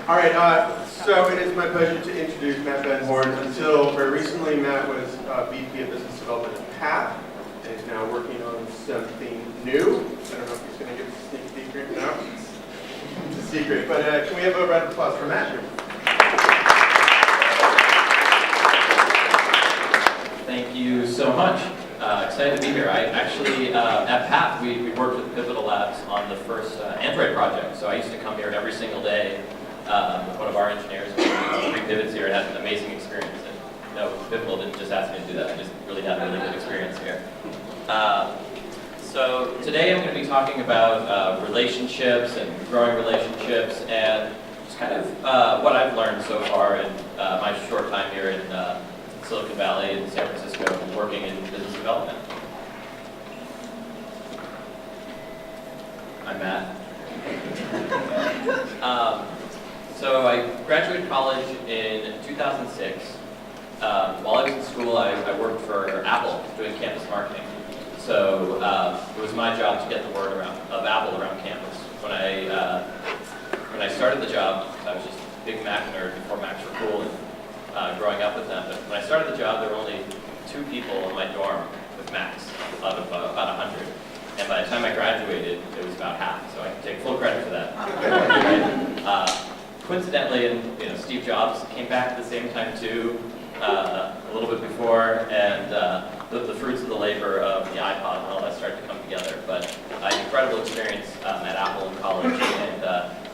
All right, so it is my pleasure to introduce Matt Van Horn. Until very recently, Matt was VP of Business Development at Path, and is now working on something new. I don't know if he's going to give us a sneak peek right now. It's a secret, but can we have a round of applause for Matt? Thank you so much. Excited to be here. I actually, at Path, we worked with Pivotal Labs on the first Android project. So I used to come here every single day with one of our engineers. Three pivots here and had an amazing experience. And, no, Pivotal didn't just ask me to do that. I just really had a really good experience here. So today I'm going to be talking about relationships and growing relationships and just kind of what I've learned so far in my short time here in Silicon Valley and San Francisco working in business development. I'm Matt. So I graduated college in 2006. While I was in school, I worked for Apple doing campus marketing. So it was my job to get the word of Apple around campus. When I started the job, I was just a big Mac nerd before Macs were cool and growing up with them. But when I started the job, there were only 2 people in my dorm with Macs out of about 100. And by the time I graduated, it was about half. So I can take full credit for that. Coincidentally, and Steve Jobs came back at the same time too, a little bit before, and the fruits of the labor of the iPod and all that started to come together. But an incredible experience at Apple in college. And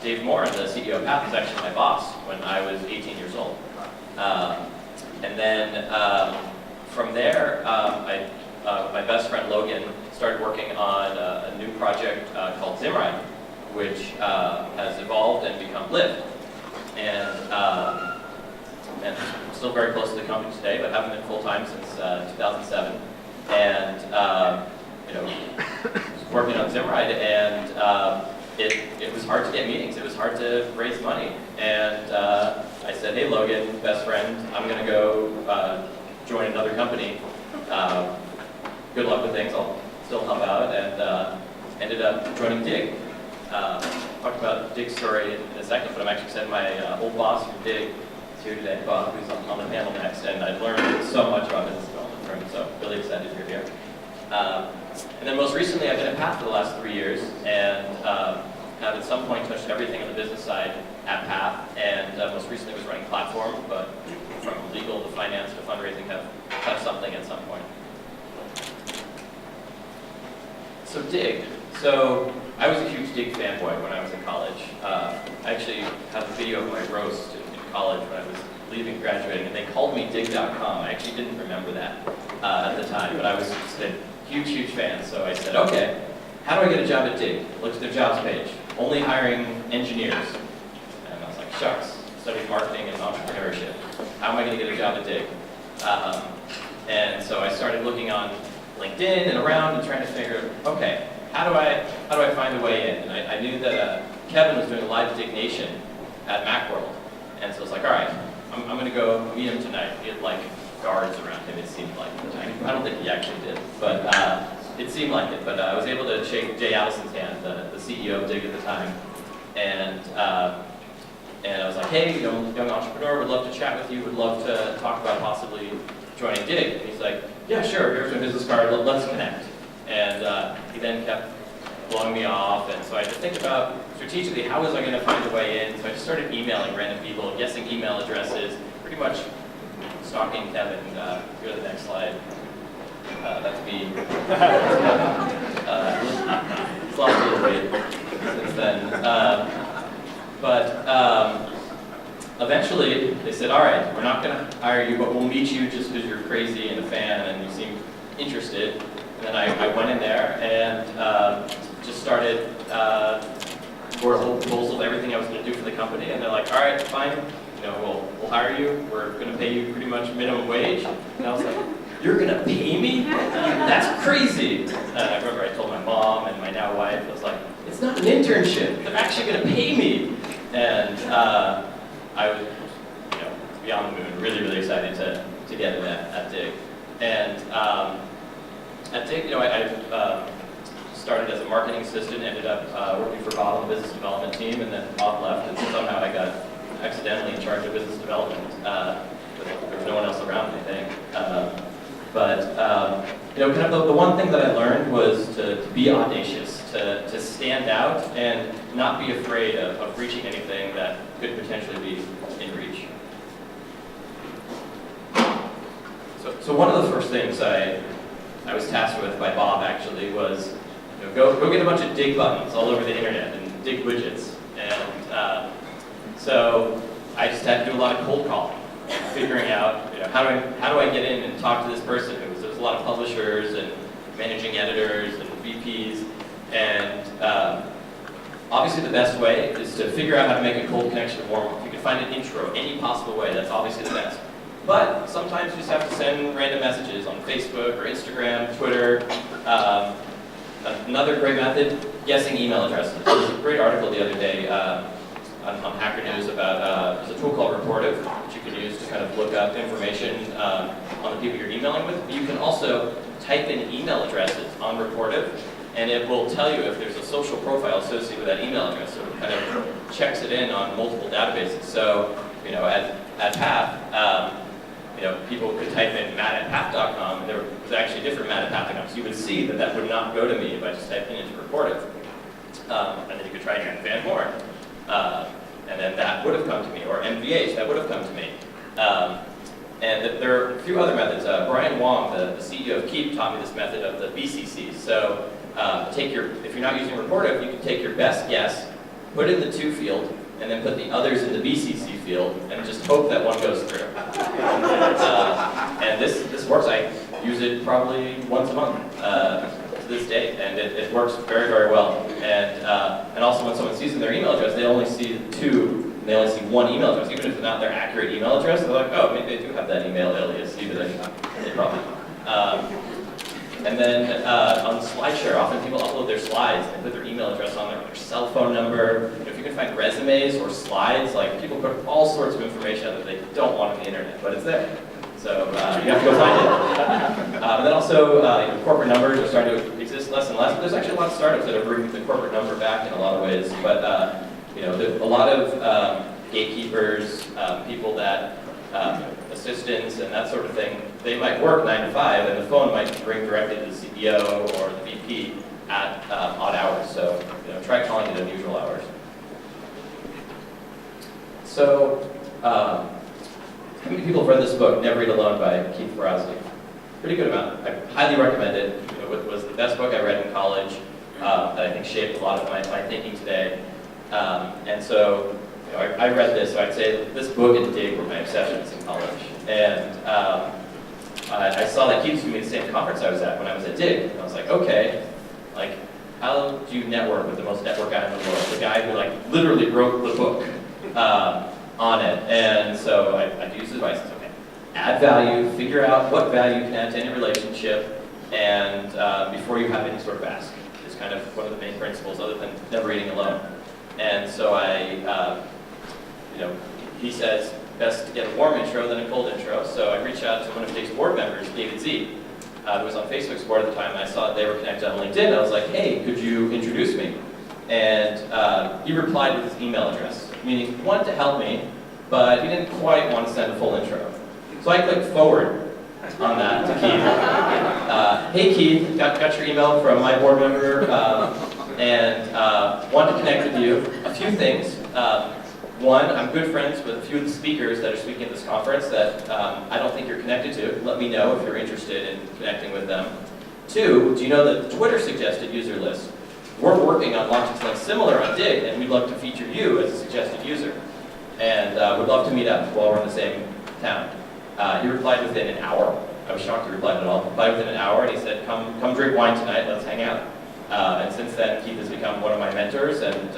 Dave Moore, the CEO of Path, was actually my boss when I was 18 years old. And then from there, my best friend Logan started working on a new project called Zimride, which has evolved and become Lyft. And I'm still very close to the company today, but haven't been full-time since 2007. And working on Zimride, and it was hard to get meetings. It was hard to raise money. And I said, hey, Logan, best friend, I'm going to go join another company. Good luck with things. I'll still help out. And ended up joining Digg. Talk about Digg's story in a second, but I'm actually sending my old boss from Digg here today, Bob, who's on the panel next. And I've learned so much about business development from him, so really excited you're here. And then most recently, I've been at Path for the last 3 years, and have at some point touched everything on the business side at Path, and most recently was running platform, but from legal to finance to fundraising have touched something at some point. So Digg. So I was a huge Digg fanboy when I was in college. I actually have a video of my roast in college when I was leaving, graduating, and they called me Digg.com. I actually didn't remember that at the time, but I was just a huge fan. So I said, okay, how do I get a job at Digg? Looked at their jobs page. Only hiring engineers. And I was like, shucks, studied marketing and entrepreneurship. How am I going to get a job at Digg? And so I started looking on LinkedIn and around and trying to figure, okay, how do I find a way in? And I knew that Kevin was doing a live Digg Nation at Macworld. And so I was like, all right, I'm going to go meet him tonight. He had like guards around him, it seemed like. I don't think he actually did, but it seemed like it. But I was able to shake Jay Allison's hand, the CEO of Digg at the time. And I was like, hey, young entrepreneur, would love to chat with you, would love to talk about possibly joining Digg. And he's like, yeah, sure, here's my business card, let's connect. And he then kept blowing me off, and so I had to think about strategically, how was I going to find a way in? So I just started emailing random people, guessing email addresses, pretty much stalking Kevin. Go to the next slide. That's me. It's lost a little weight since then. But eventually, they said, all right, we're not going to hire you, but we'll meet you just because you're crazy and a fan and you seem interested. And then I went in there and just started for a whole proposal of everything I was going to do for the company. And they're like, all right, fine, we'll hire you. We're going to pay you pretty much minimum wage. And I was like, you're going to pay me? That's crazy. And I remember I told my mom and my now wife, I was like, it's not an internship. They're actually going to pay me. And I was beyond the moon, really excited to get in at Digg. And at Digg, I started as a marketing assistant, ended up working for Bob on the business development team, and then Bob left, and somehow I got accidentally in charge of business development. There was no one else around, I think. Kind of the one thing that I learned was to be audacious, to stand out and not be afraid of reaching anything that could potentially be in reach. So one of the first things I was tasked with by Bob actually was, go get a bunch of Digg buttons all over the internet and Digg widgets. And so I just had to do a lot of cold calling, figuring out how do I get in and talk to this person. There was a lot of publishers and managing editors and VPs, and obviously the best way is to figure out how to make a cold connection warm. If you can find an intro any possible way, that's obviously the best. But sometimes you just have to send random messages on Facebook or Instagram, Twitter. Another great method, guessing email addresses. There was a great article the other day on Hacker News about there's a tool called Reportive, which you can use to kind of look up information on the people you're emailing with. But you can also type in email addresses on Reportive, and it will tell you if there's a social profile associated with that email address. So it kind of checks it in on multiple databases. So, at Path, people could type in matt@path.com, and there was actually different matt@path.com. So you would see that would not go to me if I just typed it into Reportive. And then you could try Van Horn. And then that would have come to me, or MVH, that would have come to me. And there are a few other methods. Brian Wong, the CEO of Keep, taught me this method of the BCCs. So if you're not using Reportive, you can take your best guess, put it in the to field, and then put the others in the BCC field, and just hope that one goes through. And this works. I use it probably once a month to this date, and it works very, very well. And also when someone sees in their email address, they only see two, and they only see one email address. Even if it's not their accurate email address, they're like, oh, maybe they do have that email alias, even though they probably don't. And then on SlideShare, often people upload their slides and put their email address on there, or their cell phone number. If you can find resumes or slides, like people put all sorts of information out that they don't want on the internet, but it's there. So you have to go find it. And then also corporate numbers are starting to exist less and less. But there's actually a lot of startups that are bringing the corporate number back in a lot of ways. But a lot of gatekeepers, people that assistants and that sort of thing, they might work 9 to 5, and the phone might ring directly to the CEO or the VP at odd hours. So try calling at unusual hours. So how many people have read this book, Never Eat Alone by Keith Barowski? Pretty good amount. I highly recommend it. It was the best book I read in college that I think shaped a lot of my thinking today. And so I read this, so I'd say this book and Digg were my obsessions in college. And I saw that Keith was doing the same conference I was at when I was at Digg. And I was like, okay, how do you network with the most network guy in the world? The guy who literally wrote the book on it. And so I'd use his advice. Okay, add value, figure out what value you can add to any relationship, and before you have any sort of ask. Is kind of one of the main principles, other than never eating alone. And so he says, best to get a warm intro than a cold intro. So I reached out to one of Digg's board members, David Z, who was on Facebook's board at the time. I saw they were connected on LinkedIn. I was like, hey, could you introduce me? And he replied with his email address, meaning he wanted to help me, but he didn't quite want to send a full intro. So I clicked forward on that to Keith. Hey Keith, got your email from my board member, and wanted to connect with you. A few things. One, I'm good friends with a few of the speakers that are speaking at this conference that I don't think you're connected to. Let me know if you're interested in connecting with them. Two, do you know the Twitter suggested user list? We're working on launching something similar on Digg, and we'd love to feature you as a suggested user. And we'd love to meet up while we're in the same town. He replied within an hour. I was shocked he replied at all. He replied within an hour, and he said, come drink wine tonight, let's hang out. And since then, Keith has become one of my mentors, and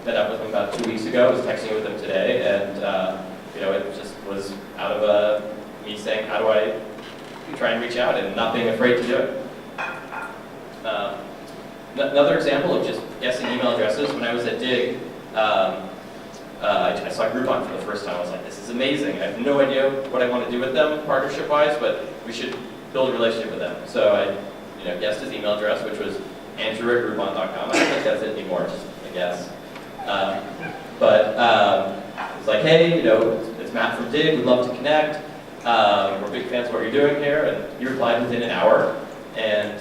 met up with him about 2 weeks ago. I was texting with him today, and it just was out of me saying, how do I try and reach out, and not being afraid to do it. Another example of just guessing email addresses, when I was at Digg, I saw Groupon for the first time. I was like, this is amazing. I have no idea what I want to do with them partnership-wise, but we should build a relationship with them. So I guessed his email address, which was Andrew@groupon.com. I don't think that's it anymore, just a guess. It's like, hey, it's Matt from Digg, we'd love to connect. We're big fans of what you're doing here. And he replied within an hour and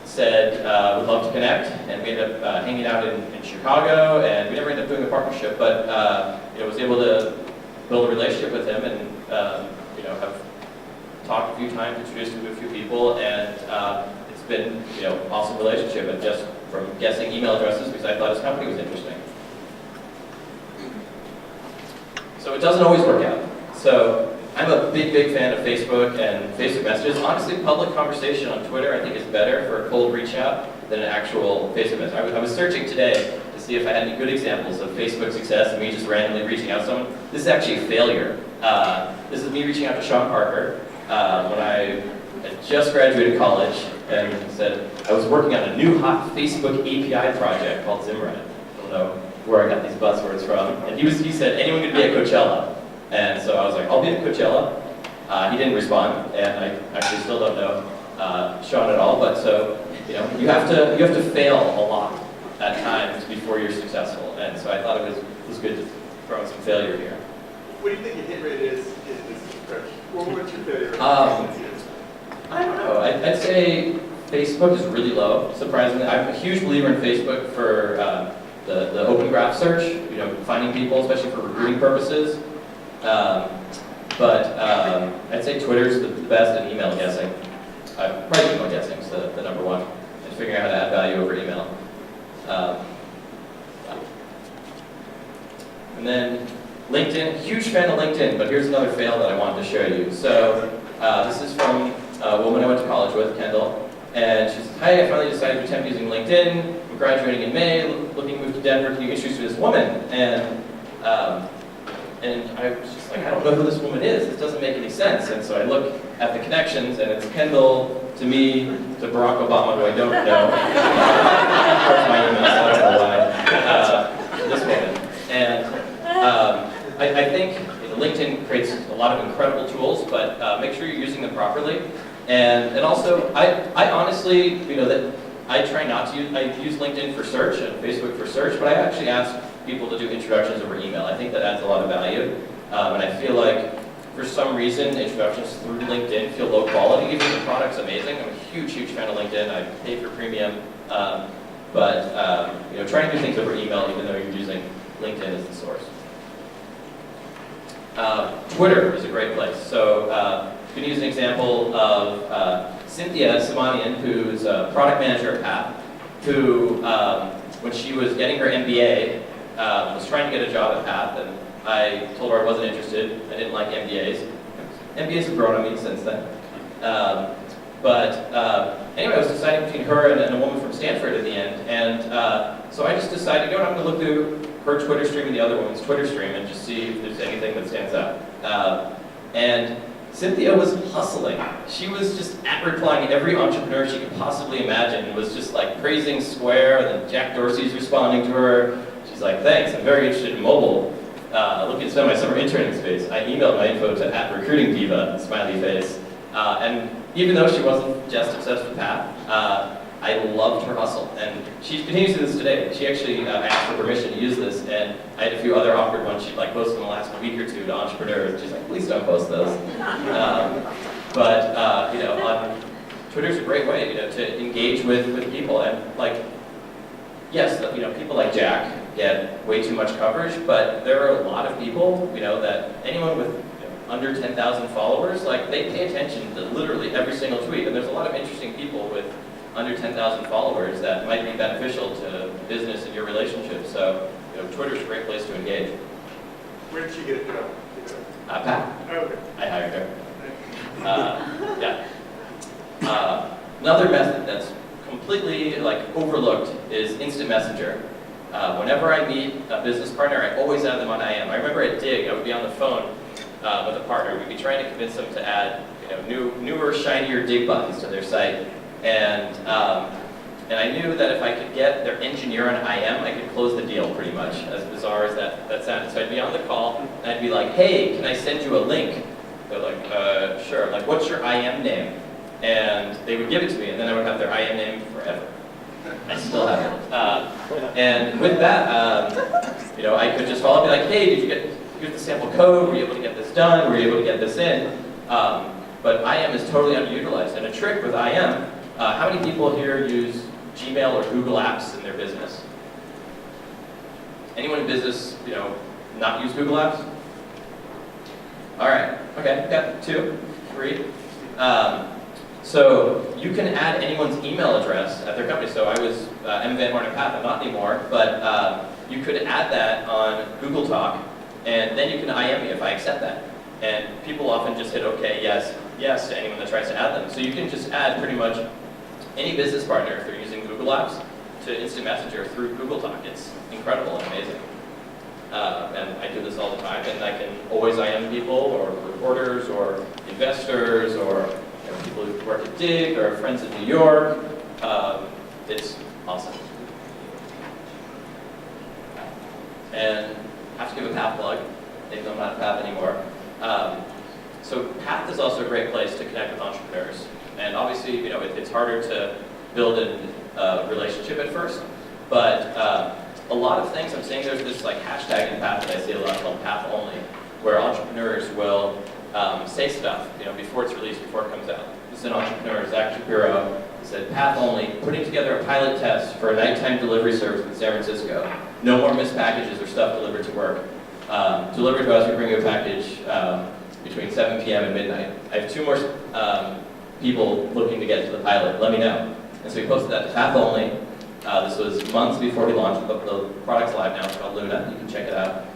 said, would love to connect. And we ended up hanging out in Chicago, and we never ended up doing a partnership, but was able to build a relationship with him and have talked a few times, introduced him to a few people, and it's been awesome relationship. And just from guessing email addresses because I thought his company was interesting. So it doesn't always work out. So I'm a big fan of Facebook and Facebook messages. Honestly, public conversation on Twitter I think is better for a cold reach out than an actual Facebook message. I was searching today to see if I had any good examples of Facebook success and me just randomly reaching out to someone. This is actually a failure. This is me reaching out to Sean Parker when I had just graduated college and said I was working on a new hot Facebook API project called Zimrat. I don't know where I got these buzzwords from. And he said, anyone could be at Coachella. And so I was like, I'll be at Coachella. He didn't respond, and I actually still don't know Sean at all. But so you have to fail a lot at times before you're successful. And so I thought it was good to throw in some failure here. What do you think your hit rate is in this approach? What's your failure rate? I don't know. I'd say Facebook is really low, surprisingly. I'm a huge believer in Facebook for the open graph search, finding people, especially for recruiting purposes. But I'd say Twitter's the best, and email guessing. Probably email guessing is the number one, and figuring out how to add value over email. And then LinkedIn, huge fan of LinkedIn, but here's another fail that I wanted to show you. So this is from a woman I went to college with, Kendall, and she says, hi, I finally decided to attempt using LinkedIn. I'm graduating in May, looking to move to Denver. Can you introduce me to this woman? And I was just like, I don't know who this woman is. This doesn't make any sense. And so I look at the connections, and it's Kendall to me to Barack Obama, who I don't know. Of course, my email, so I don't know why. This woman. And I think LinkedIn creates a lot of incredible tools, but make sure you're using them properly. And also, I honestly, that I try not to use, I use LinkedIn for search and Facebook for search, but I actually ask people to do introductions over email. I think that adds a lot of value. And I feel like, for some reason, introductions through LinkedIn feel low quality, even if the product's amazing. I'm a huge fan of LinkedIn. I pay for premium. But trying to do things over email, even though you're using LinkedIn as the source. Twitter is a great place. So I'm going to use an example of Cynthia Simonian, who's a product manager at Path, who, when she was getting her MBA, was trying to get a job at Path, and I told her I wasn't interested. I didn't like MBAs. MBAs have grown on me since then. Anyway, I was deciding between her and a woman from Stanford at the end, and so I just decided, I'm going to look through her Twitter stream and the other woman's Twitter stream and just see if there's anything that stands out. And Cynthia was hustling. She was just replying to every entrepreneur she could possibly imagine, and was just like praising Square, and then Jack Dorsey's responding to her. She's like, thanks, I'm very interested in mobile. Looking to spend my summer interning space. I emailed my info to @recruitingdiva, smiley face. And even though she wasn't just obsessed with Path, I loved her hustle. And she continues to do this today. She actually asked for permission to use this, and I had a few other awkward ones she'd posted in the last week or two to entrepreneurs. She's like, please don't post those. On Twitter's a great way, to engage with people. And yes, people like Jack get way too much coverage, but there are a lot of people, that anyone with under 10,000 followers, they pay attention to literally every single tweet. And there's a lot of interesting people with under 10,000 followers that might be beneficial to business and your relationship. So, Twitter's a great place to engage. Where did she get a job? Pat. Oh, okay. I hired her. Another method that's completely overlooked is instant messenger. Whenever I meet a business partner, I always add them on IM. I remember at Digg, I would be on the phone with a partner. We'd be trying to convince them to add newer, shinier Digg buttons to their site. And I knew that if I could get their engineer on IM, I could close the deal pretty much, as bizarre as that sounded. So I'd be on the call, and I'd be like, hey, can I send you a link? They're like, sure. I'm like, what's your IM name? And they would give it to me, and then I would have their IM name forever. I still have it. And with that, I could just follow up and be like, hey, did you get here's the sample code, we're able to get this done, we're able to get this in. But IM is totally underutilized. And a trick with IM, how many people here use Gmail or Google Apps in their business? Anyone in business, not use Google Apps? All right, okay, got 2, 3. So you can add anyone's email address at their company. So I was M. Van Horn at Path, I'm not anymore, but you could add that on Google Talk, and then you can IM me if I accept that. And people often just hit okay, yes, yes to anyone that tries to add them. So you can just add pretty much any business partner if they're using Google Apps to Instant Messenger through Google Talk. It's incredible and amazing. And I do this all the time, and I can always IM people, or reporters, or investors, or people who work at Digg, or friends in New York. It's awesome. And I have to give a Path plug, even though I'm not at Path anymore. So Path is also a great place to connect with entrepreneurs. And obviously, it's harder to build a relationship at first, but a lot of things, I'm saying there's this hashtag in Path that I see a lot called Path Only, where entrepreneurs will say stuff, before it's released, before it comes out. This is an entrepreneur, Zach Shapiro. He said, Path Only, putting together a pilot test for a nighttime delivery service in San Francisco. No more missed packages or stuff delivered to work. Delivered to us, we bring you a package between 7 p.m. and midnight. I have 2 more people looking to get into the pilot. Let me know. And so we posted that to Path Only. This was months before he launched. The product's live now. It's called Luna. You can check it out.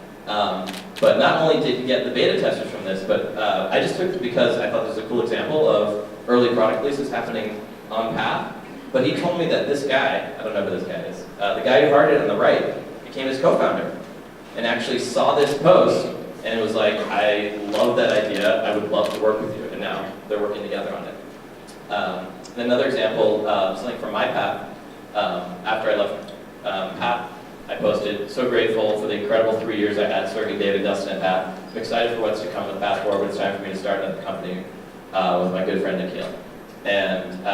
But not only did he get the beta testers from this, but I just took it because I thought this was a cool example of early product releases happening on Path. But he told me that this guy, I don't know who this guy is, the guy who hearted it on the right, became his co-founder and actually saw this post and was like, I love that idea. I would love to work with you. And now they're working together on it. Another example, something from my Path. After I left Path, I posted, so grateful for the incredible 3 years I had serving David, Dustin, and Path. I'm excited for what's to come with Path forward. It's time for me to start another company with my good friend Nikhil. And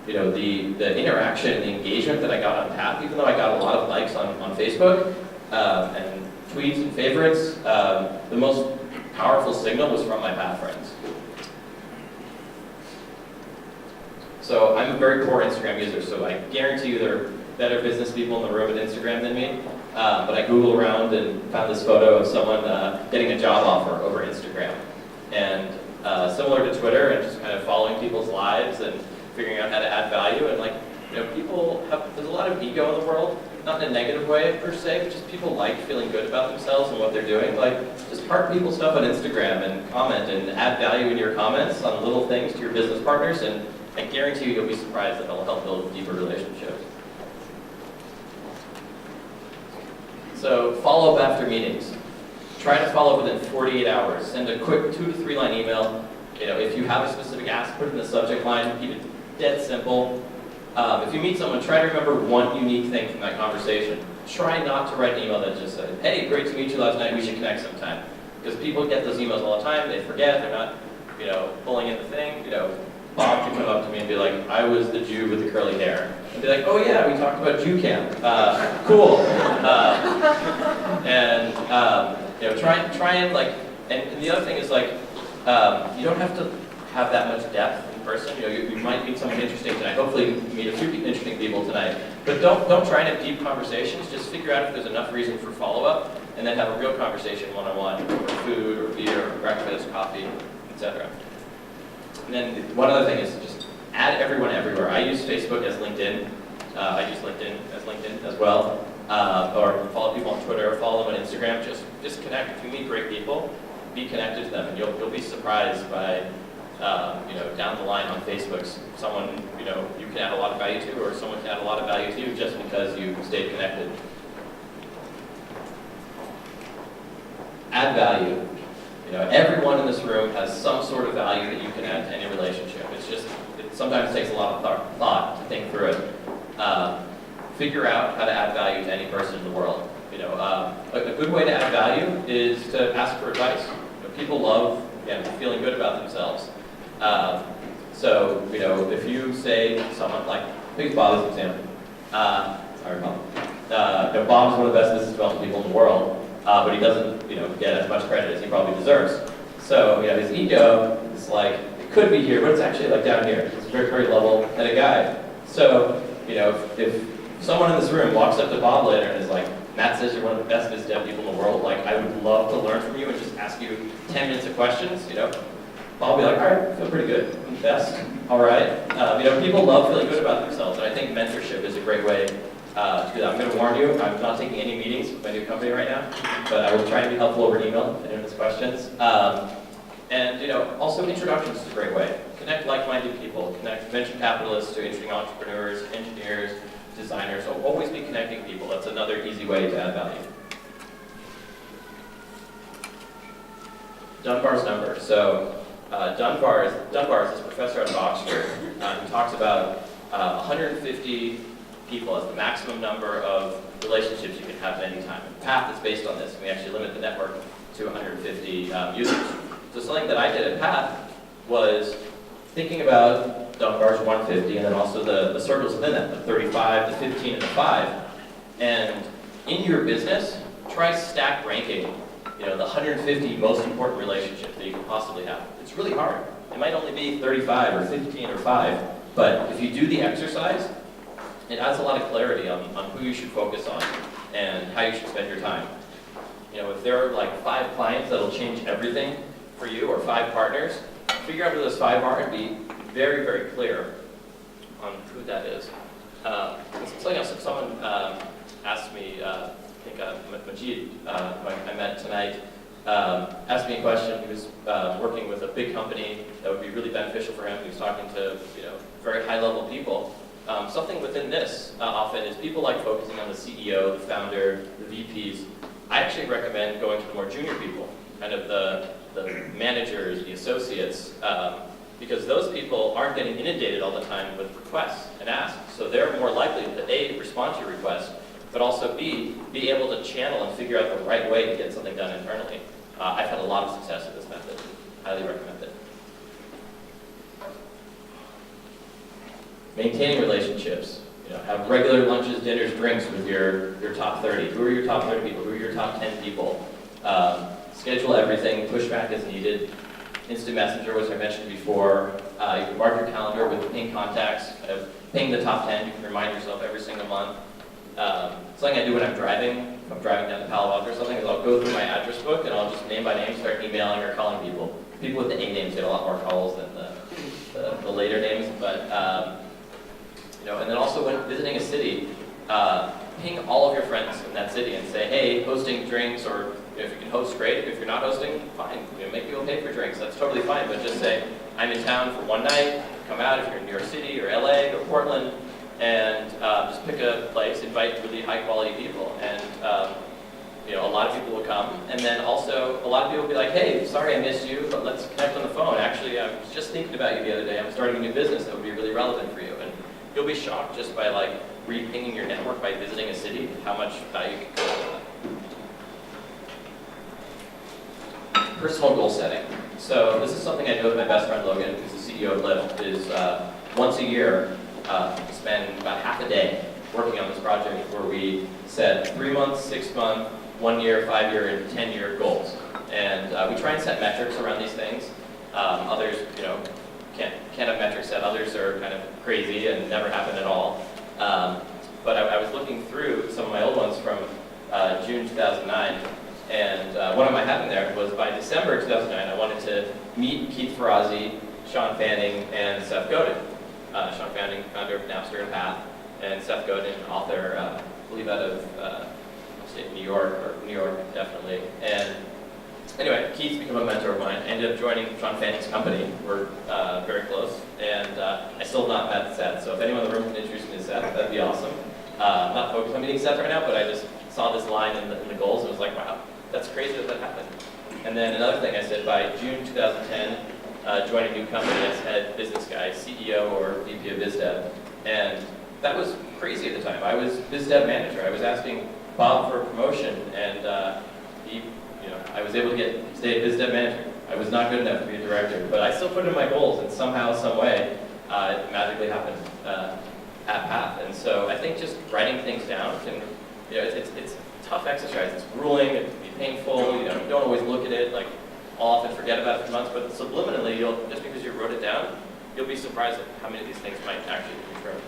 the interaction and the engagement that I got on Path, even though I got a lot of likes on Facebook and tweets and favorites, the most powerful signal was from my Path friends. So I'm a very poor Instagram user, so I guarantee you there are better business people in the room at Instagram than me. But I Googled around and found this photo of someone getting a job offer over Instagram. And similar to Twitter, and just kind of following people's lives and figuring out how to add value. And there's a lot of ego in the world, not in a negative way per se, but just people like feeling good about themselves and what they're doing. Just heart people's stuff on Instagram and comment and add value in your comments on little things to your business partners, and I guarantee you'll be surprised that it'll help build deeper relationships. So follow up after meetings. Try to follow up within 48 hours. Send a quick 2 to 3 line email. If you have a specific ask, put it in the subject line. Keep it dead simple. If you meet someone, try to remember one unique thing from that conversation. Try not to write an email that just said, hey, great to meet you last night, we should connect sometime. Because people get those emails all the time, they forget, they're not, pulling in the thing. Bob could come up to me and be like, I was the Jew with the curly hair. And be like, oh yeah, we talked about Jew camp. Cool. Try and and the other thing is you don't have to have that much depth in person. You might meet someone interesting tonight. Hopefully you meet a few interesting people tonight. But don't try and have deep conversations. Just figure out if there's enough reason for follow-up, and then have a real conversation one-on-one over food or beer or breakfast, coffee, etc. And then one other thing is just add everyone everywhere. I use Facebook as LinkedIn. I use LinkedIn as well. Or follow people on Twitter, follow them on Instagram. Just connect. If you meet great people, be connected to them, and you'll be surprised by down the line on Facebook, someone you can add a lot of value to, or someone can add a lot of value to you just because you stayed connected. Add value. Everyone in this room has some sort of value that you can add to any relationship. It sometimes takes a lot of thought to think through it. Figure out how to add value to any person in the world. A good way to add value is to ask for advice. People love, feeling good about themselves. So, if you say to someone, pick Bob as an example. Sorry, Bob. Bob's one of the best business development people in the world. but he doesn't, get as much credit as he probably deserves. So, his ego is like, it could be here, but it's actually like down here. He's a very, very level-headed guy. So, if someone in this room walks up to Bob later and is like, Matt says you're one of the best biz dev people in the world, like, I would love to learn from you and just ask you 10 minutes of questions, Bob will be like, all right, I feel pretty good, I'm the best, all right. People love feeling good about themselves, and I think mentorship is a great way to do that. I'm going to warn you, I'm not taking any meetings with my new company right now, but I will try and be helpful over email if anyone has questions. Also introductions is a great way. Connect like-minded people, connect venture capitalists to interesting entrepreneurs, engineers, designers. So always be connecting people. That's another easy way to add value. Dunbar's number. So Dunbar is this professor out of Oxford who talks about 150 people as the maximum number of relationships you can have at any time. And Path is based on this, and we actually limit the network to 150 users. So something that I did at Path was thinking about Dunbar's 150 and then also the circles within that, the 35, the 15, and the 5. And in your business, try stack ranking the 150 most important relationships that you can possibly have. It's really hard. It might only be 35 or 15 or 5, but if you do the exercise, it adds a lot of clarity on who you should focus on and how you should spend your time. If there are like 5 clients that'll change everything for you or 5 partners, figure out who those 5 are and be very, very clear on who that is. Something else, if someone asked me, I think Majid, who I met tonight, asked me a question. He was working with a big company that would be really beneficial for him. He was talking to very high-level people. Something within this often is people like focusing on the CEO, the founder, the VPs. I actually recommend going to the more junior people, kind of the managers, the associates, because those people aren't getting inundated all the time with requests and asks. So they're more likely to A, respond to your request, but also B, be able to channel and figure out the right way to get something done internally. I've had a lot of success with this method. Highly recommend it. Maintaining relationships. Have regular lunches, dinners, drinks with your top 30. Who are your top 30 people? Who are your top 10 people? Schedule everything, pushback as needed. Instant Messenger, which I mentioned before. You can mark your calendar with ping contacts. Ping the top 10. You can remind yourself every single month. Something I do when I'm driving, if I'm driving down to Palo Alto or something, is I'll go through my address book and I'll just name by name start emailing or calling people. People with the A names get a lot more calls than the later names, but and then also when visiting a city, ping all of your friends in that city and say, hey, hosting drinks, or if you can host, great. If you're not hosting, fine. Make people pay for drinks. That's totally fine. But just say, I'm in town for one night. Come out if you're in New York City or LA or Portland, and just pick a place. Invite really high quality people, and a lot of people will come. And then also a lot of people will be like, hey, sorry I missed you, but let's connect on the phone. Actually, I was just thinking about you the other day. I'm starting a new business that would be really relevant for you. And you'll be shocked just by like re-pinging your network by visiting a city, how much value can come out of that. Personal goal setting. So this is something I do with my best friend Logan, who's the CEO of Lyft, is once a year, spend about half a day working on this project where we set 3-month, 6-month, 1-year, 5-year, and 10-year goals. And we try and set metrics around these things. Others, can't have metrics set. Others are kind of crazy and never happen at all. But I was looking through some of my old ones from June 2009, and one of my having there was by December 2009, I wanted to meet Keith Ferrazzi, Sean Fanning, and Seth Godin. Sean Fanning, founder of Napster and Path, and Seth Godin, author, I believe out of upstate New York, definitely. And anyway, Keith's become a mentor of mine. I ended up joining Sean Fanning's company. We're very close, and I still have not met Seth. So if anyone in the room can introduce me to Seth, that'd be awesome. I'm not focused on meeting Seth right now, but I just saw this line in the goals and was like, wow, that's crazy that happened. And then another thing I said, by June 2010, join a new company as head business guy, CEO or VP of biz dev. And that was crazy at the time. I was biz dev manager. I was asking Bob for a promotion, and I was able to stay a biz dev manager. I was not good enough to be a director, but I still put in my goals, and somehow, some way, it magically happened at Path. And so I think just writing things down can, it's a tough exercise. It's grueling. It can be painful. You don't always look at it. Like, I'll often forget about it for months, but subliminally, just because you wrote it down, you'll be surprised at how many of these things might actually be true.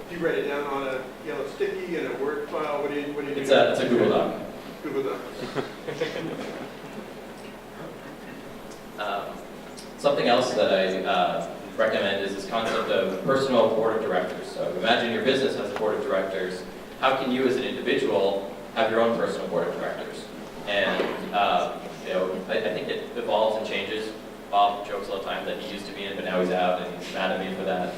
Do you write it down on a yellow sticky in a Word file? What do you do? It's a Google Doc. Google Doc. Something else that I recommend is this concept of personal board of directors. So imagine your business has a board of directors. How can you as an individual have your own personal board of directors? And I think it evolves and changes. Bob jokes all the time that he used to be in, but now he's out, and he's mad at me for that.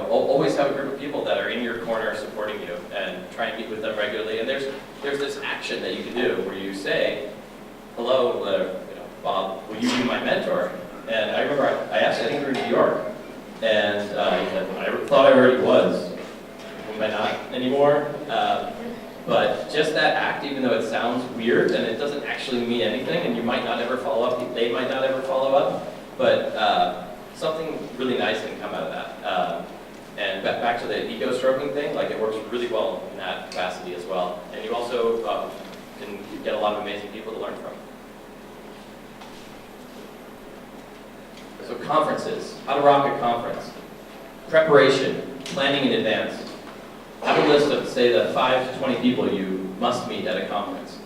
Always have a group of people that are in your corner supporting you, and try and meet with them regularly. And there's this action that you can do where you say, "Hello, Bob, will you be my mentor?" And I remember I asked, I think we were in New York, and he said, "I thought I already was. Am I not anymore?" But just that act, even though it sounds weird and it doesn't actually mean anything, and you might not ever follow up, they might not ever follow up, but something really nice can come out of that. And back to the ego stroking thing, like it works really well in that capacity as well. And you also can get a lot of amazing people to learn from. So conferences, how to rock a conference. Preparation, planning in advance. Have a list of, say, the 5 to 20 people you must meet at a conference.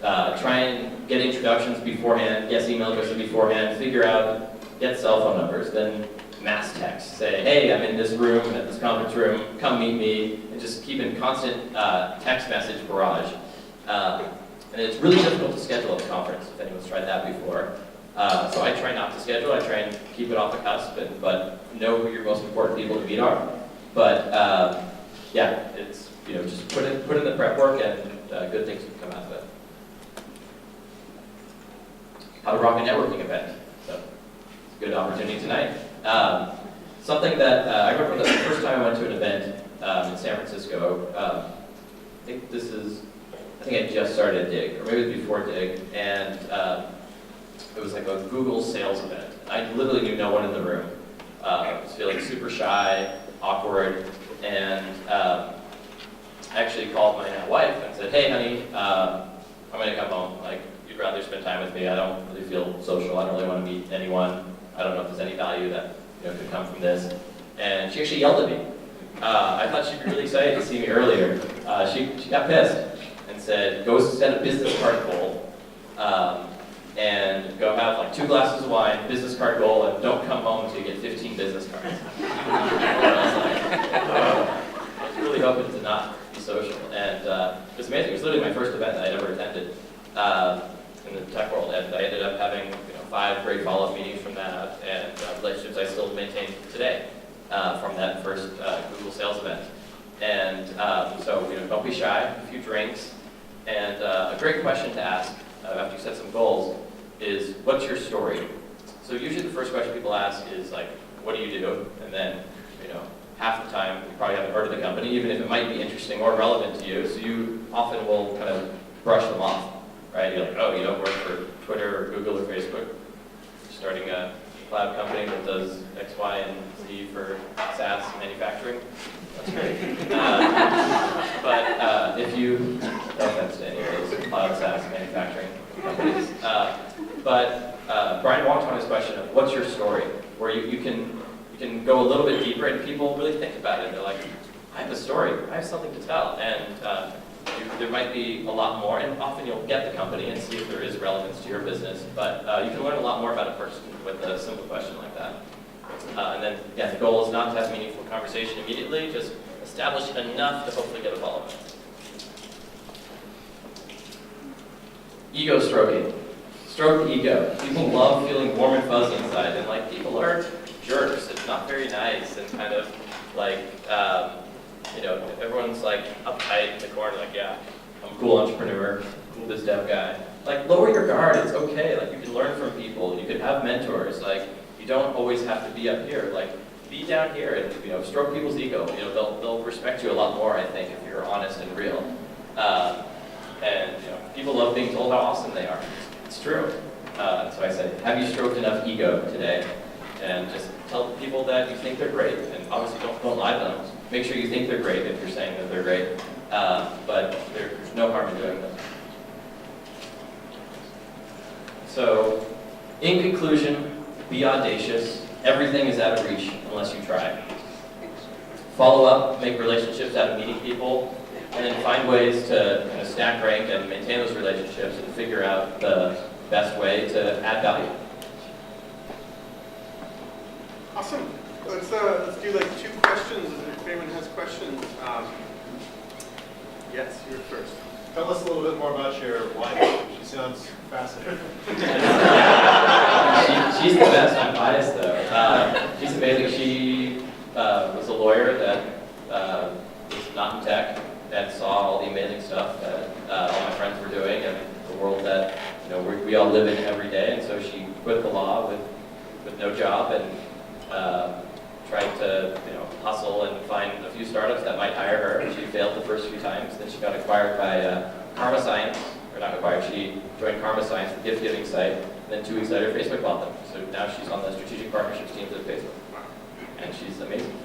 Try and get introductions beforehand, get email addresses beforehand, figure out, get cell phone numbers, then mass text. Say, hey, I'm in this room, at this conference room, come meet me, and just keep in constant text message barrage. And it's really difficult to schedule a conference, if anyone's tried that before. So I try not to schedule, I try and keep it off the cusp, but know who your most important people to meet are. But yeah, it's, just put in the prep work, and good things can come out of it. How to rock a networking event. So it's a good opportunity tonight. Something that I remember the first time I went to an event in San Francisco. I think I just started at Digg, or maybe it was before Digg, and it was like a Google sales event. I literally knew no one in the room. I was feeling super shy, awkward, and I actually called my now wife and said, "Hey, honey, I'm going to come home. Like, you'd rather spend time with me. I don't really feel social. I don't really want to meet anyone. I don't know if there's any value that could come from this." And she actually yelled at me. I thought she'd be really excited to see me earlier. She got pissed and said, "Go set a business card goal, and go have like 2 glasses of wine, business card goal, and don't come home until you get 15 business cards." And I was like, oh, I was really hoping to not be social. And it was amazing. It was literally my first event that I'd ever attended in the tech world, and I ended up having 5 great follow-up meetings from that, and relationships I still maintain today from that first Google sales event. And so don't be shy, a few drinks, and a great question to ask after you set some goals is, what's your story? So usually the first question people ask is like, what do you do? And then half the time you probably haven't heard of the company, even if it might be interesting or relevant to you, so you often will kind of brush them off. Right? You're like, oh, you don't work for Twitter or Google or Facebook. You're starting a cloud company that does X, Y, and Z for SaaS manufacturing. That's great. But if you, no offense to any of those cloud SaaS manufacturing companies, but Brian walked on his question of what's your story, where you can go a little bit deeper, and people really think about it. They're like, I have a story, I have something to tell, and there might be a lot more, and often you'll get the company and see if there is relevance to your business, but you can learn a lot more about a person with a simple question like that. And then, yeah, the goal is not to have meaningful conversation immediately, just establish enough to hopefully get a follow-up. Ego stroking. Stroke ego. People love feeling warm and fuzzy inside, and like people are jerks. It's not very nice, and kind of like, everyone's like uptight in the corner, like, yeah, I'm a cool entrepreneur, cool biz dev guy. Like, lower your guard, it's okay. Like, you can learn from people, you can have mentors. Like, you don't always have to be up here. Like, be down here and, stroke people's ego. They'll respect you a lot more, I think, if you're honest and real. People love being told how awesome they are. It's true. So I said, have you stroked enough ego today? And just tell people that you think they're great, and obviously don't lie to them. Make sure you think they're great if you're saying that they're great, but there's no harm in doing that. So, in conclusion, be audacious. Everything is out of reach unless you try. Follow up, make relationships out of meeting people, and then find ways to kind of stack rank and maintain those relationships and figure out the best way to add value. Awesome. Let's do like 2 questions. If anyone has questions, yes, you're first. Tell us a little bit more about your wife. She sounds fascinating. She's the best. I'm biased though. She's amazing. She was a lawyer that was not in tech and saw all the amazing stuff that all my friends were doing and the world that we all live in every day. And so she quit the law with no job and tried to hustle and find a few startups that might hire her. She failed the first few times. Then she got acquired by Karma Science, or not acquired. She joined Karma Science, the gift-giving site. And then 2 weeks later, Facebook bought them. So now she's on the strategic partnerships teams at Facebook, and she's amazing.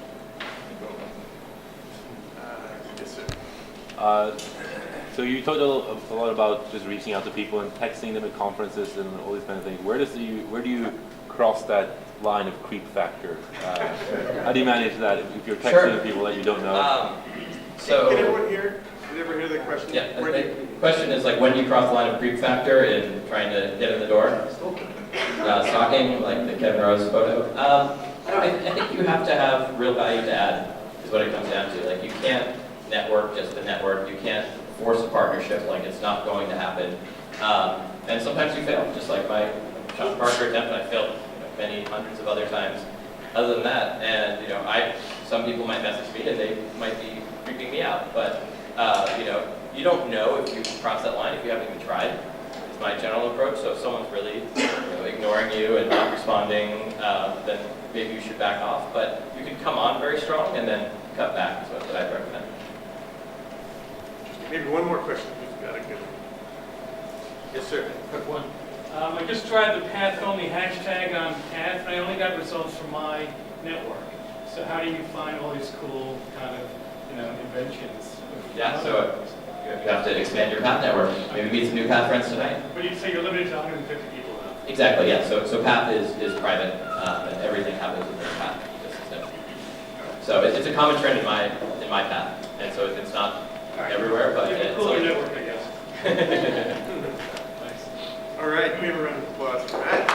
Yes, sir. So you talked a lot about just reaching out to people and texting them at conferences and all these kind of things. Where do you cross that line of creep factor? How do you manage that if you're texting people that you don't know? Can everyone hear? Did you ever hear the question? Yeah, the question is like, when do you cross the line of creep factor in trying to get in the door? Stalking, like the Kevin Rose photo. I think you have to have real value to add, is what it comes down to. Like, you can't network just to network. You can't force a partnership, like it's not going to happen. And sometimes you fail, just like my Sean Parker attempt, and I failed many hundreds of other times other than that. And some people might message me and they might be creeping me out, but you don't know if you cross that line if you haven't even tried. It's my general approach. So if someone's really ignoring you and not responding, then maybe you should back off. But you can come on very strong and then cut back is what I'd recommend. Maybe one more question. Who's got a good one? Yes, sir. Quick one. I just tried the Path-only hashtag on Path, and I only got results from my network. So how do you find all these cool kind of, inventions? Yeah, so you have to expand your Path network. Maybe meet some new Path friends tonight. But you say you're limited to 150 people now. Exactly, yeah. So Path is private, and everything happens within the Path ecosystem. So it's a common trend in my Path, and so it's not everywhere, but You have a it's cooler like, network, I guess. Thanks. All right, we have a round of applause for that.